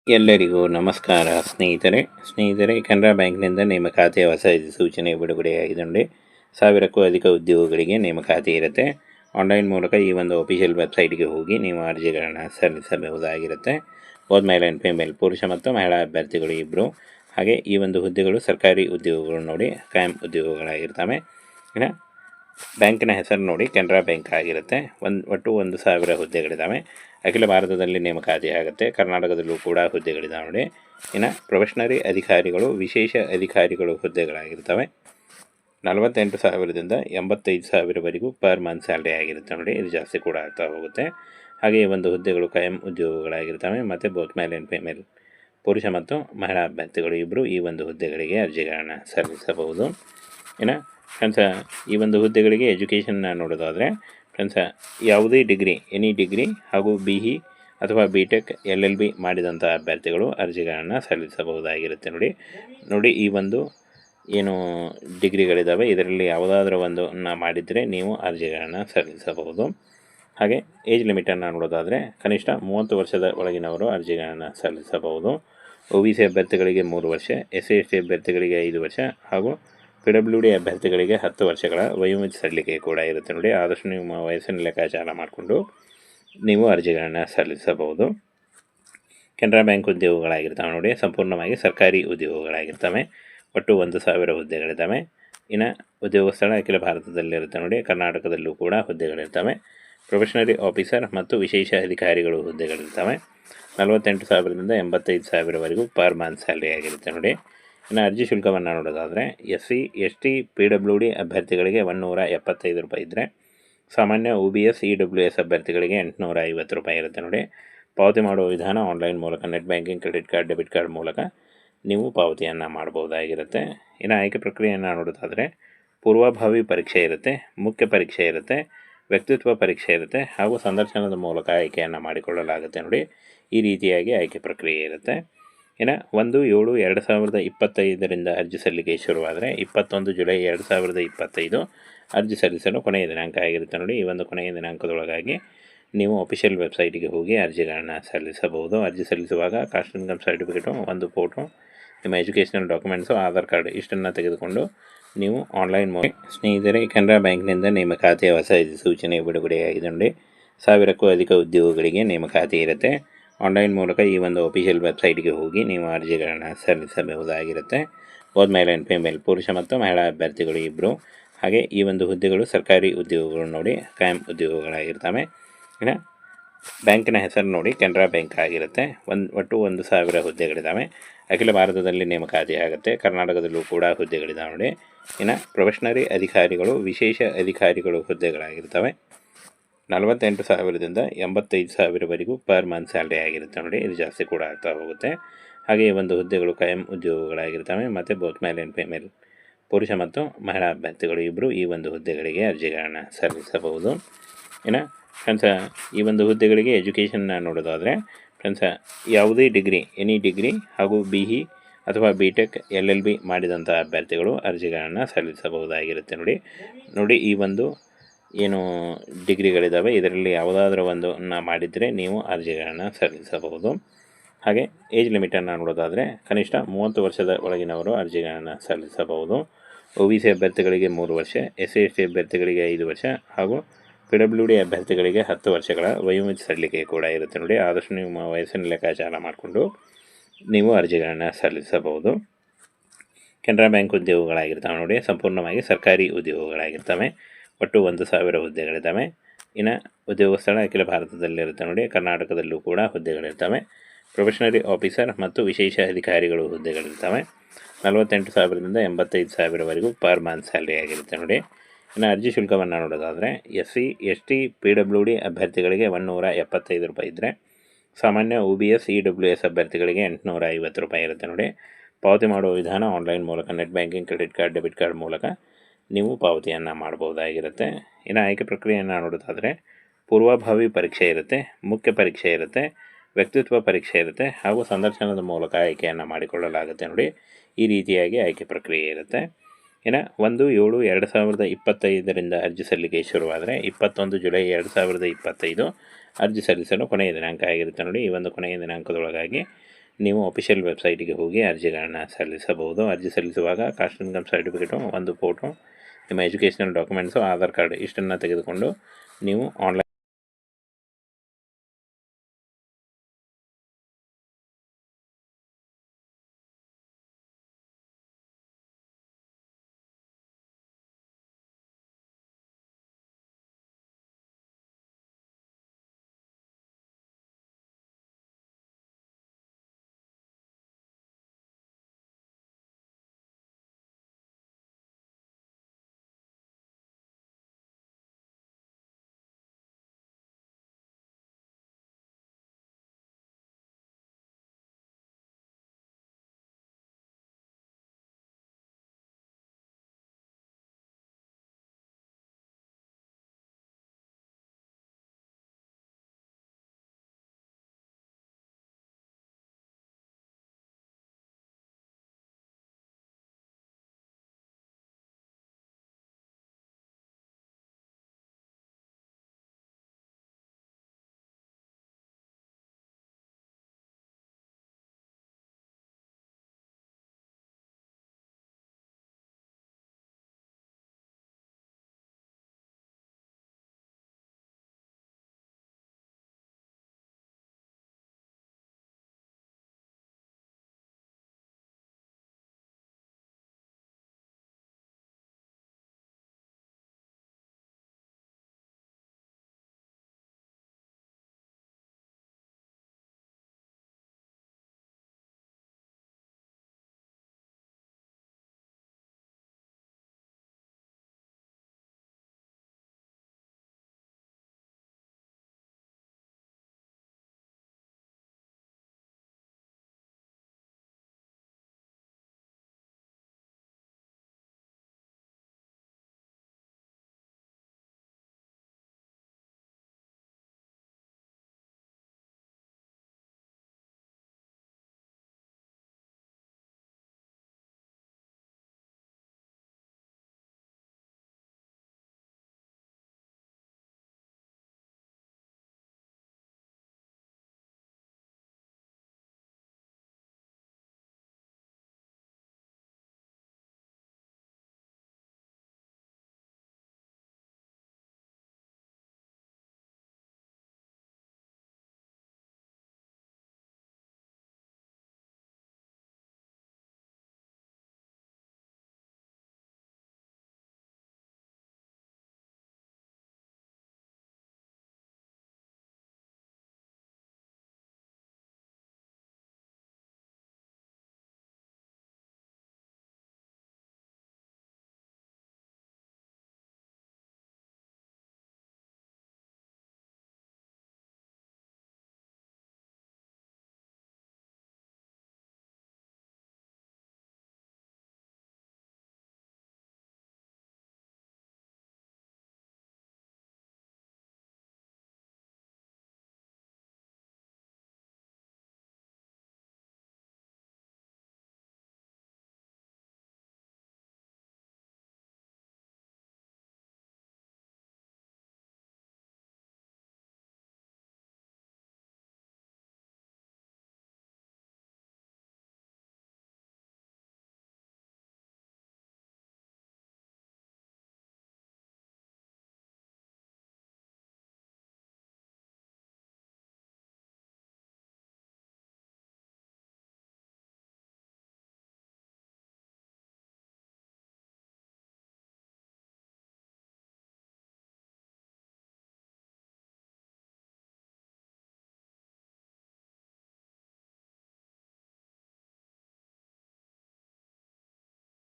ಎಲ್ಲರಿಗೂ ನಮಸ್ಕಾರ ಸ್ನೇಹಿತರೆ ಕೆನರಾ ಬ್ಯಾಂಕ್ನಿಂದ ನೇಮಕಾತಿಯ ಹೊಸ ಸೂಚನೆ ಬಿಡುಗಡೆಯಾಗಿದೆ ನೋಡಿ. 1000ಕ್ಕೂ ಅಧಿಕ ಉದ್ಯೋಗಗಳಿಗೆ ನೇಮಕಾತಿ ಇರುತ್ತೆ. ಆನ್ಲೈನ್ ಮೂಲಕ ಈ ಒಂದು ಅಫಿಷಿಯಲ್ ವೆಬ್ಸೈಟ್ಗೆ ಹೋಗಿ ನೀವು ಅರ್ಜಿಗಳನ್ನು ಸಲ್ಲಿಸಬಹುದಾಗಿರುತ್ತೆ. ಬೋತ್ ಮೇಲ್ ಆ್ಯಂಡ್ ಫಿಮೇಲ್, ಪುರುಷ ಮತ್ತು ಮಹಿಳಾ ಅಭ್ಯರ್ಥಿಗಳು ಇಬ್ಬರು. ಹಾಗೆ ಈ ಒಂದು ಹುದ್ದೆಗಳು ಸರ್ಕಾರಿ ಉದ್ಯೋಗಗಳು ನೋಡಿ, ಕಾಯಂ ಉದ್ಯೋಗಗಳಾಗಿರ್ತವೆ. ಇನ್ನು ಬ್ಯಾಂಕಿನ ಹೆಸರು ನೋಡಿ ಕೆನರಾ ಬ್ಯಾಂಕ್ ಆಗಿರುತ್ತೆ. ಒಟ್ಟು 1000 ಹುದ್ದೆಗಳಿದ್ದಾವೆ. ಅಖಿಲ ಭಾರತದಲ್ಲಿ ನೇಮಕಾತಿ ಆಗುತ್ತೆ. ಕರ್ನಾಟಕದಲ್ಲೂ ಕೂಡ ಹುದ್ದೆಗಳಿದ್ದಾವೆ ನೋಡಿ. ಇನ್ನು ಪ್ರೊಫೆಷನರಿ ಅಧಿಕಾರಿಗಳು, ವಿಶೇಷ ಅಧಿಕಾರಿಗಳು ಹುದ್ದೆಗಳಾಗಿರ್ತವೆ. 48,000ದಿಂದ 85,000ವರೆಗೂ ಪರ್ ಮಂತ್ ಸ್ಯಾಲ್ರಿ ಆಗಿರುತ್ತೆ ನೋಡಿ. ಇದು ಜಾಸ್ತಿ ಕೂಡ ಆಗ್ತಾ ಹೋಗುತ್ತೆ. ಹಾಗೆ ಈ ಒಂದು ಹುದ್ದೆಗಳು ಕಾಯಂ ಉದ್ಯೋಗಗಳಾಗಿರ್ತವೆ. ಮತ್ತು ಬೋತ್ ಮೇಲ್ ಆ್ಯಂಡ್ ಫಿಮೇಲ್, ಪುರುಷ ಮತ್ತು ಮಹಿಳಾ ಅಭ್ಯರ್ಥಿಗಳು ಇಬ್ಬರು ಈ ಒಂದು ಹುದ್ದೆಗಳಿಗೆ ಅರ್ಜಿಗಳನ್ನು ಸಲ್ಲಿಸಬಹುದು. ಇನ್ನು ಫ್ರೆಂಡ್ಸ, ಈ ಒಂದು ಹುದ್ದೆಗಳಿಗೆ ಎಜುಕೇಷನ್ನ ನೋಡೋದಾದರೆ ಫ್ರೆಂಡ್ಸ, ಯಾವುದೇ ಡಿಗ್ರಿ, ಎನಿ ಡಿಗ್ರಿ ಹಾಗೂ BE ಅಥವಾ BTech LLB ಮಾಡಿದಂಥ ಅಭ್ಯರ್ಥಿಗಳು ಅರ್ಜಿಗಳನ್ನು ಸಲ್ಲಿಸಬಹುದಾಗಿರುತ್ತೆ ನೋಡಿ. ಈ ಒಂದು ಏನು ಡಿಗ್ರಿಗಳಿದ್ದಾವೆ ಇದರಲ್ಲಿ ಯಾವುದಾದ್ರೂ ಒಂದು ಮಾಡಿದರೆ ನೀವು ಅರ್ಜಿಗಳನ್ನು ಸಲ್ಲಿಸಬಹುದು. ಹಾಗೆ ಏಜ್ ಲಿಮಿಟನ್ನು ನೋಡೋದಾದರೆ ಕನಿಷ್ಠ 30 ವರ್ಷದ ಒಳಗಿನವರು ಅರ್ಜಿಗಳನ್ನು ಸಲ್ಲಿಸಬಹುದು. OBC ಅಭ್ಯರ್ಥಿಗಳಿಗೆ 3 ವರ್ಷ, SC/ST ಅಭ್ಯರ್ಥಿಗಳಿಗೆ 5 ವರ್ಷ ಹಾಗೂ PWD ಅಭ್ಯರ್ಥಿಗಳಿಗೆ 10 ವರ್ಷಗಳ ವಯೋಮಿತಿ ಸಲ್ಲಿಕೆ ಕೂಡ ಇರುತ್ತೆ ನೋಡಿ. ಆದಷ್ಟು ನಿಮ್ಮ ವಯಸ್ಸನ್ನು ಲೆಕ್ಕಾಚಾರ ಮಾಡಿಕೊಂಡು ನೀವು ಅರ್ಜಿಗಳನ್ನು ಸಲ್ಲಿಸಬಹುದು. ಕೆನರಾ ಬ್ಯಾಂಕ್ ಉದ್ಯೋಗಗಳಾಗಿರ್ತವೆ ನೋಡಿ, ಸಂಪೂರ್ಣವಾಗಿ ಸರ್ಕಾರಿ ಉದ್ಯೋಗಗಳಾಗಿರ್ತವೆ. ಒಟ್ಟು 1000 ಹುದ್ದೆಗಳಿದ್ದಾವೆ. ಇನ್ನು ಉದ್ಯೋಗ ಸ್ಥಳ ಅಖಿಲ ಭಾರತದಲ್ಲಿರುತ್ತೆ ನೋಡಿ. ಕರ್ನಾಟಕದಲ್ಲೂ ಕೂಡ ಹುದ್ದೆಗಳಿರ್ತವೆ. ಪ್ರೊಫೆಷನರಿ ಆಫೀಸರ್ ಮತ್ತು ವಿಶೇಷ ಅಧಿಕಾರಿಗಳು ಹುದ್ದೆಗಳಿರ್ತವೆ. 48,000ದಿಂದ 85,000ವರೆಗೂ ಪರ್ ಮಂತ್ ಸ್ಯಾಲ್ರಿ ಆಗಿರುತ್ತೆ ನೋಡಿ. ಇನ್ನು ಅರ್ಜಿ ಶುಲ್ಕವನ್ನು ನೋಡೋದಾದರೆ SC/ST PWD ಅಭ್ಯರ್ಥಿಗಳಿಗೆ 175 ರೂಪಾಯಿ ಇದ್ದರೆ, ಸಾಮಾನ್ಯ OBS EWS ಅಭ್ಯರ್ಥಿಗಳಿಗೆ 850 ರೂಪಾಯಿ ಇರುತ್ತೆ ನೋಡಿ. ಪಾವತಿ ಮಾಡುವ ವಿಧಾನ ಆನ್ಲೈನ್ ಮೂಲಕ, net banking, credit card, debit card ಮೂಲಕ ನೀವು ಪಾವತಿಯನ್ನು ಮಾಡ್ಬೋದಾಗಿರುತ್ತೆ. ಇನ್ನು ಆಯ್ಕೆ ಪ್ರಕ್ರಿಯೆಯನ್ನು ನೋಡೋದಾದರೆ ಪೂರ್ವಭಾವಿ ಪರೀಕ್ಷೆ ಇರುತ್ತೆ, ಮುಖ್ಯ ಪರೀಕ್ಷೆ ಇರುತ್ತೆ, ವ್ಯಕ್ತಿತ್ವ ಪರೀಕ್ಷೆ ಇರುತ್ತೆ ಹಾಗೂ ಸಂದರ್ಶನದ ಮೂಲಕ ಆಯ್ಕೆಯನ್ನು ಮಾಡಿಕೊಳ್ಳಲಾಗುತ್ತೆ ನೋಡಿ. ಈ ರೀತಿಯಾಗಿ ಆಯ್ಕೆ ಪ್ರಕ್ರಿಯೆ ಇರುತ್ತೆ. ಇನ್ನು 1/7/2025ರಿಂದ ಅರ್ಜಿ ಸಲ್ಲಿಕೆ ಶುರುವಾದರೆ 21 ಜುಲೈ 2025 ಅರ್ಜಿ ಸಲ್ಲಿಸಲು ಕೊನೆಯ ದಿನಾಂಕ ಆಗಿರುತ್ತೆ ನೋಡಿ. ಈ ಒಂದು ಕೊನೆಯ ದಿನಾಂಕದೊಳಗಾಗಿ ನೀವು ಅಫಿಷಿಯಲ್ ವೆಬ್ಸೈಟಿಗೆ ಹೋಗಿ ಅರ್ಜಿಗಳನ್ನು ಸಲ್ಲಿಸಬಹುದು. ಅರ್ಜಿ ಸಲ್ಲಿಸುವಾಗ ಕಾಸ್ಟ್ ಇನ್ಕಮ್ ಸರ್ಟಿಫಿಕೇಟು, ಒಂದು ಫೋಟೋ, ನಿಮ್ಮ ಎಜುಕೇಷನಲ್ ಡಾಕ್ಯುಮೆಂಟ್ಸು, ಆಧಾರ್ ಕಾರ್ಡ್ ಇಷ್ಟನ್ನು ತೆಗೆದುಕೊಂಡು ನೀವು ಆನ್ಲೈನ್ ಸ್ನೇಹಿತರೆ, ಕೆನರಾ ಬ್ಯಾಂಕ್ನಿಂದ ನೇಮಕಾತಿಯ ಹೊಸ ಸೂಚನೆ ಬಿಡುಗಡೆಯಾಗಿದೆ ನೋಡಿ. 1000ಕ್ಕೂ ಅಧಿಕ ಉದ್ಯೋಗಗಳಿಗೆ ನೇಮಕಾತಿ ಇರುತ್ತೆ. ಆನ್ಲೈನ್ ಮೂಲಕ ಈ ಒಂದು ಅಫಿಷಿಯಲ್ ವೆಬ್ಸೈಟ್ಗೆ ಹೋಗಿ ನೀವು ಅರ್ಜಿಗಳನ್ನು ಸಲ್ಲಿಸಬಹುದಾಗಿರುತ್ತೆ. ಬೋತ್ ಮೇಲ್ ಆ್ಯಂಡ್ ಫಿಮೇಲ್, ಪುರುಷ ಮತ್ತು ಮಹಿಳಾ ಅಭ್ಯರ್ಥಿಗಳು ಇಬ್ಬರು. ಹಾಗೆ ಈ ಒಂದು ಹುದ್ದೆಗಳು ಸರ್ಕಾರಿ ಉದ್ಯೋಗಗಳು ನೋಡಿ, ಕಾಯಂ ಉದ್ಯೋಗಗಳಾಗಿರ್ತವೆ. ಇನ್ನು ಬ್ಯಾಂಕಿನ ಹೆಸರು ನೋಡಿ ಕೆನರಾ ಬ್ಯಾಂಕ್ ಆಗಿರುತ್ತೆ. ಒಟ್ಟು 1000 ಹುದ್ದೆಗಳಿದ್ದಾವೆ. ಅಖಿಲ ಭಾರತದಲ್ಲಿ ನೇಮಕಾತಿ ಆಗುತ್ತೆ. ಕರ್ನಾಟಕದಲ್ಲೂ ಕೂಡ ಹುದ್ದೆಗಳಿದ್ದಾವೆ ನೋಡಿ. ಇನ್ನು ಪ್ರೊಫೆಷನರಿ ಅಧಿಕಾರಿಗಳು, ವಿಶೇಷ ಅಧಿಕಾರಿಗಳು ಹುದ್ದೆಗಳಾಗಿರ್ತವೆ. 48,000ದಿಂದ 85,000ವರೆಗೂ ಪರ್ ಮಂತ್ ಸ್ಯಾಲ್ರಿ ಆಗಿರುತ್ತೆ ನೋಡಿ. ಇದು ಜಾಸ್ತಿ ಕೂಡ ಆಗ್ತಾ ಹೋಗುತ್ತೆ. ಹಾಗೆ ಈ ಒಂದು ಹುದ್ದೆಗಳು ಕಾಯಂ ಉದ್ಯೋಗಗಳಾಗಿರ್ತವೆ. ಮತ್ತು ಬೋತ್ ಮೇಲ್ ಆ್ಯಂಡ್ ಫಿಮೇಲ್, ಪುರುಷ ಮತ್ತು ಮಹಿಳಾ ಅಭ್ಯರ್ಥಿಗಳು ಇಬ್ಬರು ಈ ಒಂದು ಹುದ್ದೆಗಳಿಗೆ ಅರ್ಜಿಗಳನ್ನು ಸಲ್ಲಿಸಬಹುದು. ಇನ್ನು ಫ್ರೆಂಡ್ಸ, ಈ ಒಂದು ಹುದ್ದೆಗಳಿಗೆ ಎಜುಕೇಷನ್ನ ನೋಡೋದಾದರೆ ಫ್ರೆಂಡ್ಸ, ಯಾವುದೇ ಡಿಗ್ರಿ, ಎನಿ ಡಿಗ್ರಿ ಹಾಗೂ BE ಅಥವಾ BTech LLB ಮಾಡಿದಂಥ ಅಭ್ಯರ್ಥಿಗಳು ಅರ್ಜಿಗಳನ್ನು ಸಲ್ಲಿಸಬಹುದಾಗಿರುತ್ತೆ ನೋಡಿ. ಈ ಒಂದು ಏನು ಡಿಗ್ರಿಗಳಿದ್ದಾವೆ ಇದರಲ್ಲಿ ಯಾವುದಾದ್ರೂ ಒಂದು ಮಾಡಿದರೆ ನೀವು ಅರ್ಜಿಗಳನ್ನು ಸಲ್ಲಿಸಬಹುದು. ಹಾಗೆ ಏಜ್ ಲಿಮಿಟನ್ನು ನೋಡೋದಾದರೆ ಕನಿಷ್ಠ 30 ವರ್ಷದ ಒಳಗಿನವರು ಅರ್ಜಿಗಳನ್ನು ಸಲ್ಲಿಸಬಹುದು. OBC ಅಭ್ಯರ್ಥಿಗಳಿಗೆ 3 ವರ್ಷ, SC/ST ಅಭ್ಯರ್ಥಿಗಳಿಗೆ 5 ವರ್ಷ ಹಾಗೂ PWD ಅಭ್ಯರ್ಥಿಗಳಿಗೆ 10 ವರ್ಷಗಳ ವಯೋಮಿತಿ ಸಲ್ಲಿಕೆ ಕೂಡ ಇರುತ್ತೆ ನೋಡಿ. ಆದಷ್ಟು ನಿಮ್ಮ ವಯಸ್ಸನ್ನು ಲೆಕ್ಕಾಚಾರ ಮಾಡಿಕೊಂಡು ನೀವು ಅರ್ಜಿಗಳನ್ನು ಸಲ್ಲಿಸಬಹುದು. ಕೆನರಾ ಬ್ಯಾಂಕ್ ಉದ್ಯೋಗಗಳಾಗಿರ್ತವೆ ನೋಡಿ, ಸಂಪೂರ್ಣವಾಗಿ ಸರ್ಕಾರಿ ಉದ್ಯೋಗಗಳಾಗಿರ್ತವೆ. ಒಟ್ಟು 1000 ಹುದ್ದೆಗಳಿದ್ದಾವೆ. ಇನ್ನು ಉದ್ಯೋಗ ಸ್ಥಳ ಅಖಿಲ ಭಾರತದಲ್ಲಿರುತ್ತೆ ನೋಡಿ. ಕರ್ನಾಟಕದಲ್ಲೂ ಕೂಡ ಹುದ್ದೆಗಳಿರ್ತವೆ. ಪ್ರೊಫೆಷನರಿ ಆಫೀಸರ್ ಮತ್ತು ವಿಶೇಷ ಅಧಿಕಾರಿಗಳು ಹುದ್ದೆಗಳಿರ್ತವೆ. 48,000ದಿಂದ 85,000ವರೆಗೂ ಪರ್ ಮಂತ್ ಸ್ಯಾಲ್ರಿ ಆಗಿರುತ್ತೆ ನೋಡಿ. ಇನ್ನು ಅರ್ಜಿ ಶುಲ್ಕವನ್ನು ನೋಡೋದಾದರೆ SC/ST PWD ಅಭ್ಯರ್ಥಿಗಳಿಗೆ 175 ರೂಪಾಯಿ ಇದ್ದರೆ, ಸಾಮಾನ್ಯ OBS EWS ಅಭ್ಯರ್ಥಿಗಳಿಗೆ 850 ರೂಪಾಯಿ ಇರುತ್ತೆ ನೋಡಿ. ಪಾವತಿ ಮಾಡುವ ವಿಧಾನ ಆನ್ಲೈನ್ ಮೂಲಕ, net banking, credit card, debit card ಮೂಲಕ ನೀವು ಪಾವತಿಯನ್ನು ಮಾಡ್ಬೋದಾಗಿರುತ್ತೆ. ಇನ್ನು ಆಯ್ಕೆ ಪ್ರಕ್ರಿಯೆಯನ್ನು ನೋಡೋದಾದರೆ ಪೂರ್ವಭಾವಿ ಪರೀಕ್ಷೆ ಇರುತ್ತೆ, ಮುಖ್ಯ ಪರೀಕ್ಷೆ ಇರುತ್ತೆ, ವ್ಯಕ್ತಿತ್ವ ಪರೀಕ್ಷೆ ಇರುತ್ತೆ ಹಾಗೂ ಸಂದರ್ಶನದ ಮೂಲಕ ಆಯ್ಕೆಯನ್ನು ಮಾಡಿಕೊಳ್ಳಲಾಗುತ್ತೆ ನೋಡಿ. ಈ ರೀತಿಯಾಗಿ ಆಯ್ಕೆ ಪ್ರಕ್ರಿಯೆ ಇರುತ್ತೆ. ಇನ್ನು 1/7/2025ರಿಂದ ಅರ್ಜಿ ಸಲ್ಲಿಕೆ ಶುರುವಾದರೆ 21 ಜುಲೈ 2025 ಅರ್ಜಿ ಸಲ್ಲಿಸಲು ಕೊನೆಯ ದಿನಾಂಕ ಆಗಿರುತ್ತೆ ನೋಡಿ. ಈ ಒಂದು ಕೊನೆಯ ದಿನಾಂಕದೊಳಗಾಗಿ ನೀವು ಅಫಿಷಿಯಲ್ ವೆಬ್ಸೈಟಿಗೆ ಹೋಗಿ ಅರ್ಜಿಗಳನ್ನು ಸಲ್ಲಿಸಬಹುದು. ಅರ್ಜಿ ಸಲ್ಲಿಸುವಾಗ ಕಾಸ್ಟ್ ಇನ್ಕಮ್ ಸರ್ಟಿಫಿಕೇಟು, ಒಂದು ಫೋಟೋ, ನಿಮ್ಮ ಎಜುಕೇಷನಲ್ ಡಾಕ್ಯುಮೆಂಟ್ಸು, ಆಧಾರ್ ಕಾರ್ಡ್ ಇಷ್ಟನ್ನು ತೆಗೆದುಕೊಂಡು ನೀವು ಆನ್ಲೈನ್